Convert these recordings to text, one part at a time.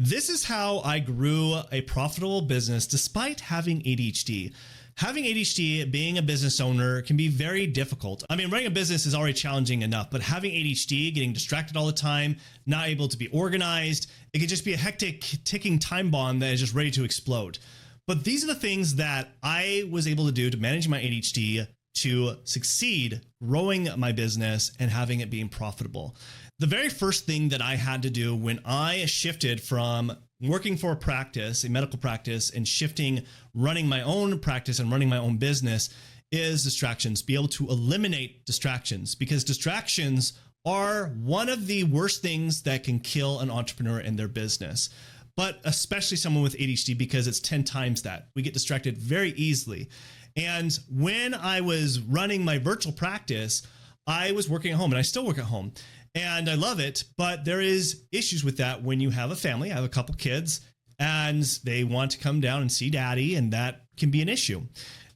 This is how I grew a profitable business despite having ADHD. Having ADHD, being a business owner, can be very difficult. I mean, running a business is already challenging enough, but having ADHD, getting distracted all the time, not able to be organized, it can just be a hectic ticking time bomb that is just ready to explode. But these are the things that I was able to do to manage my ADHD to succeed growing my business and having it being profitable. The very first thing that I had to do when I shifted from working for a practice, a medical practice, and shifting running my own practice and running my own business is distractions. Be able to eliminate distractions, because distractions are one of the worst things that can kill an entrepreneur in their business. But especially someone with ADHD, because it's 10 times that. We get distracted very easily. And when I was running my virtual practice, I was working at home, and I still work at home. And I love it, but there is issues with that when you have a family. I have a couple kids and they want to come down and see daddy, and that can be an issue.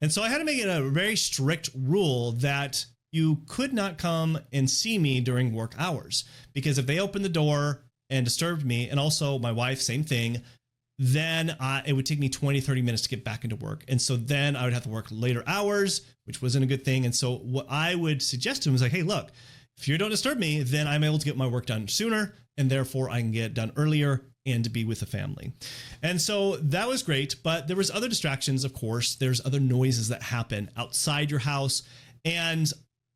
And so I had to make it a very strict rule that you could not come and see me during work hours, because if they opened the door and disturbed me, and also my wife, same thing, then it would take me 20, 30 minutes to get back into work. And so then I would have to work later hours, which wasn't a good thing. And so what I would suggest to him was like, hey, look, if you don't disturb me, then I'm able to get my work done sooner, and therefore I can get it done earlier and to be with the family. And so that was great, but there was other distractions, of course. There's other noises that happen outside your house. And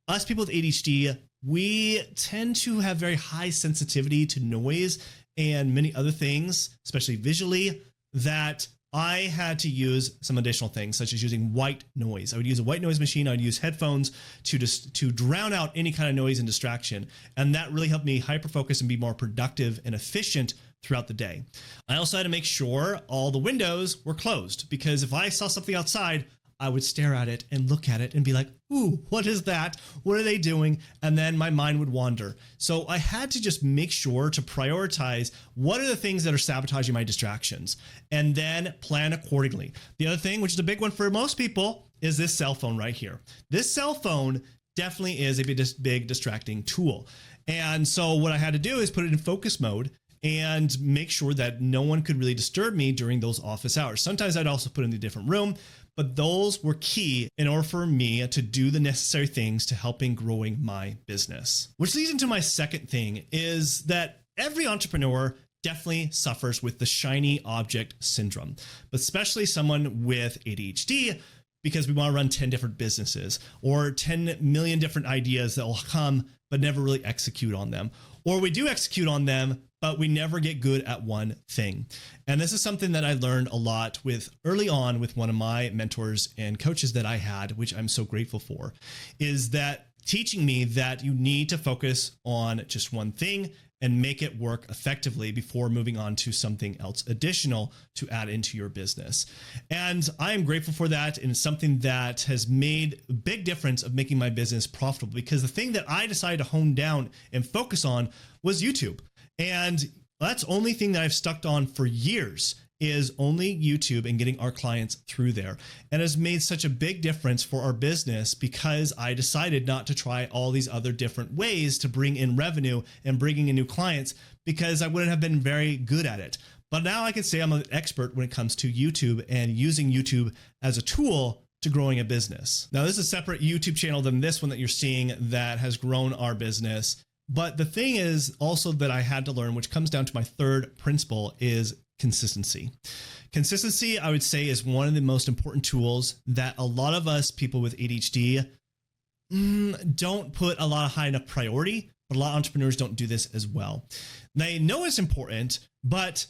us people with ADHD, we tend to have very high sensitivity to noise and many other things, especially visually, that I had to use some additional things, such as using white noise. I would use a white noise machine. I would use headphones to drown out any kind of noise and distraction. And that really helped me hyper focus and be more productive and efficient throughout the day. I also had to make sure all the windows were closed, because if I saw something outside, I would stare at it and look at it and be like, ooh, what is that? What are they doing? And then my mind would wander. So I had to just make sure to prioritize what are the things that are sabotaging my distractions, and then plan accordingly. The other thing, which is a big one for most people, is this cell phone right here. This cell phone definitely is a big distracting tool. And so what I had to do is put it in focus mode and make sure that no one could really disturb me during those office hours. Sometimes I'd also put it in a different room, but those were key in order for me to do the necessary things to helping growing my business. Which leads into my second thing, is that every entrepreneur definitely suffers with the shiny object syndrome, but especially someone with ADHD, because we want to run 10 different businesses or 10 million different ideas that will come, but never really execute on them. Or we do execute on them, but we never get good at one thing. And this is something that I learned a lot with early on with one of my mentors and coaches that I had, which I'm so grateful for, is that teaching me that you need to focus on just one thing and make it work effectively before moving on to something else additional to add into your business. And I am grateful for that. And it's something that has made a big difference of making my business profitable, because the thing that I decided to hone down and focus on was YouTube. And that's the only thing that I've stuck on for years, is only YouTube and getting our clients through there. And has made such a big difference for our business, because I decided not to try all these other different ways to bring in revenue and bringing in new clients, because I wouldn't have been very good at it. But now I can say I'm an expert when it comes to YouTube and using YouTube as a tool to growing a business. Now, this is a separate YouTube channel than this one that you're seeing that has grown our business. But the thing is also that I had to learn, which comes down to my third principle, is consistency. Consistency, I would say, is one of the most important tools that a lot of us people with ADHD don't put a lot of high enough priority, but a lot of entrepreneurs don't do this as well. They know it's important, but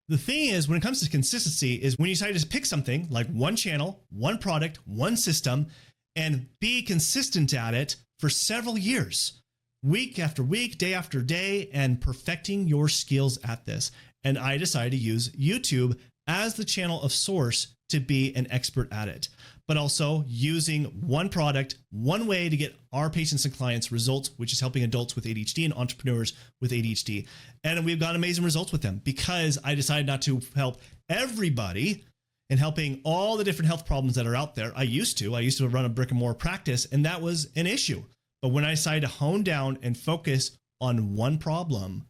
the thing is, when it comes to consistency, is when you decide to pick something like one channel, one product, one system, and be consistent at it for several years, week after week, day after day, and perfecting your skills at this. And I decided to use YouTube as the channel of source to be an expert at it, but also using one product, one way to get our patients and clients results, which is helping adults with ADHD and entrepreneurs with ADHD. And we've got amazing results with them, because I decided not to help everybody in helping all the different health problems that are out there. I used to run a brick and mortar practice, and that was an issue. But when I decided to hone down and focus on one problem,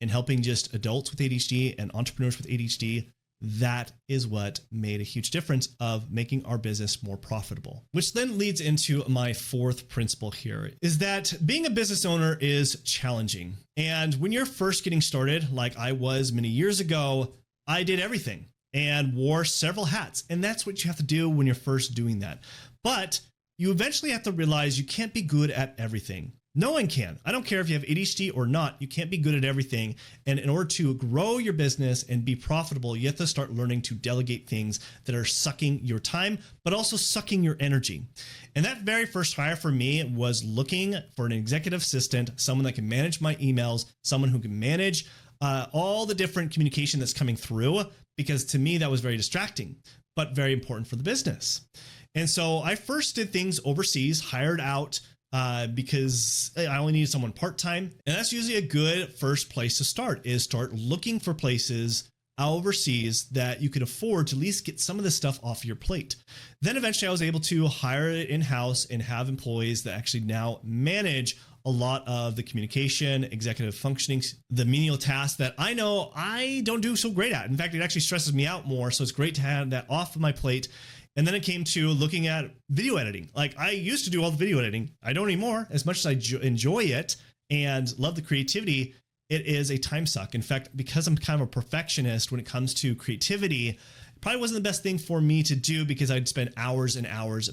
in helping just adults with ADHD and entrepreneurs with ADHD, that is what made a huge difference of making our business more profitable. Which then leads into my fourth principle here, is that being a business owner is challenging. And when you're first getting started, like I was many years ago, I did everything and wore several hats. And that's what you have to do when you're first doing that. But you eventually have to realize you can't be good at everything. No one can. I don't care if you have ADHD or not, you can't be good at everything. And in order to grow your business and be profitable, you have to start learning to delegate things that are sucking your time, but also sucking your energy. And that very first hire for me was looking for an executive assistant, someone that can manage my emails, someone who can manage all the different communication that's coming through, because to me, that was very distracting, but very important for the business. And so I first did things overseas, hired out because I only needed someone part-time. And that's usually a good first place to start, is start looking for places overseas that you could afford to at least get some of this stuff off your plate. Then eventually I was able to hire it in-house and have employees that actually now manage a lot of the communication, executive functioning, the menial tasks that I know I don't do so great at. In fact, it actually stresses me out more. So it's great to have that off of my plate. And then it came to looking at video editing. Like I used to do all the video editing. I don't anymore. As much as I enjoy it and love the creativity, it is a time suck. In fact, because I'm kind of a perfectionist when it comes to creativity, it probably wasn't the best thing for me to do because I'd spend hours and hours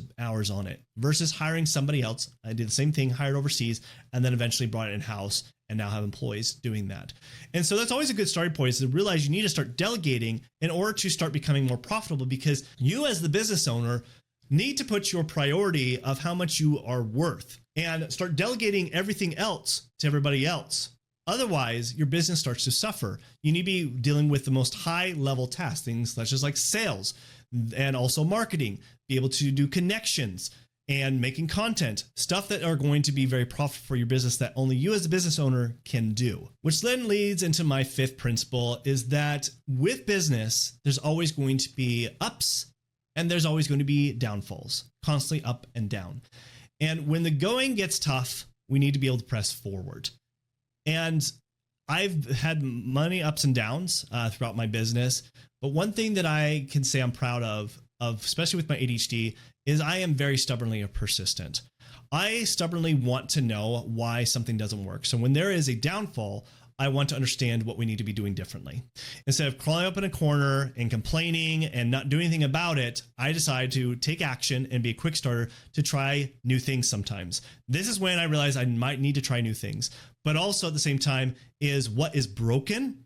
on it versus hiring somebody else. I did the same thing, hired overseas, and then eventually brought it in-house and now have employees doing that. And so that's always a good starting point, is to realize you need to start delegating in order to start becoming more profitable, because you as the business owner need to put your priority of how much you are worth and start delegating everything else to everybody else. Otherwise, your business starts to suffer. You need to be dealing with the most high level tasks, things such as like sales and also marketing, be able to do connections and making content, stuff that are going to be very profitable for your business that only you as a business owner can do. Which then leads into my fifth principle, is that with business, there's always going to be ups and there's always going to be downfalls, constantly up and down. And when the going gets tough, we need to be able to press forward. And I've had many ups and downs throughout my business. But one thing that I can say I'm proud of, especially with my ADHD, is I am very stubbornly persistent. I stubbornly want to know why something doesn't work. So when there is a downfall, I want to understand what we need to be doing differently. Instead of crawling up in a corner and complaining and not doing anything about it, I decide to take action and be a quick starter to try new things sometimes. This is when I realize I might need to try new things, but also at the same time is what is broken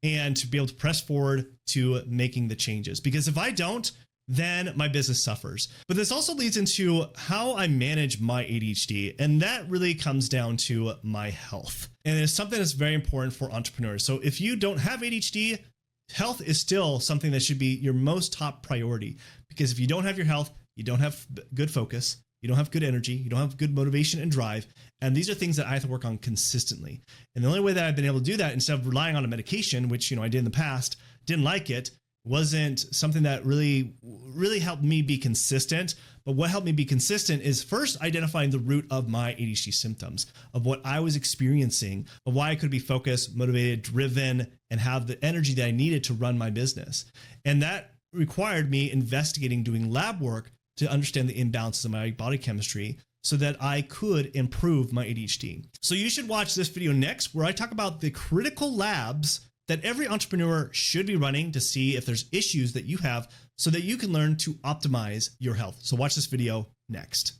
and to be able to press forward to making the changes. Because if I don't, then my business suffers. But this also leads into how I manage my ADHD. And that really comes down to my health. And it's something that's very important for entrepreneurs. So if you don't have ADHD, health is still something that should be your most top priority. Because if you don't have your health, you don't have good focus, you don't have good energy, you don't have good motivation and drive. And these are things that I have to work on consistently. And the only way that I've been able to do that, instead of relying on a medication, which I did in the past, didn't like it, wasn't something that really helped me be consistent. But what helped me be consistent is first identifying the root of my ADHD symptoms, of what I was experiencing, of why I could be focused, motivated, driven, and have the energy that I needed to run my business. And that required me investigating, doing lab work to understand the imbalances of my body chemistry so that I could improve my ADHD. So you should watch this video next, where I talk about the critical labs that every entrepreneur should be running to see if there's issues that you have so that you can learn to optimize your health. So watch this video next.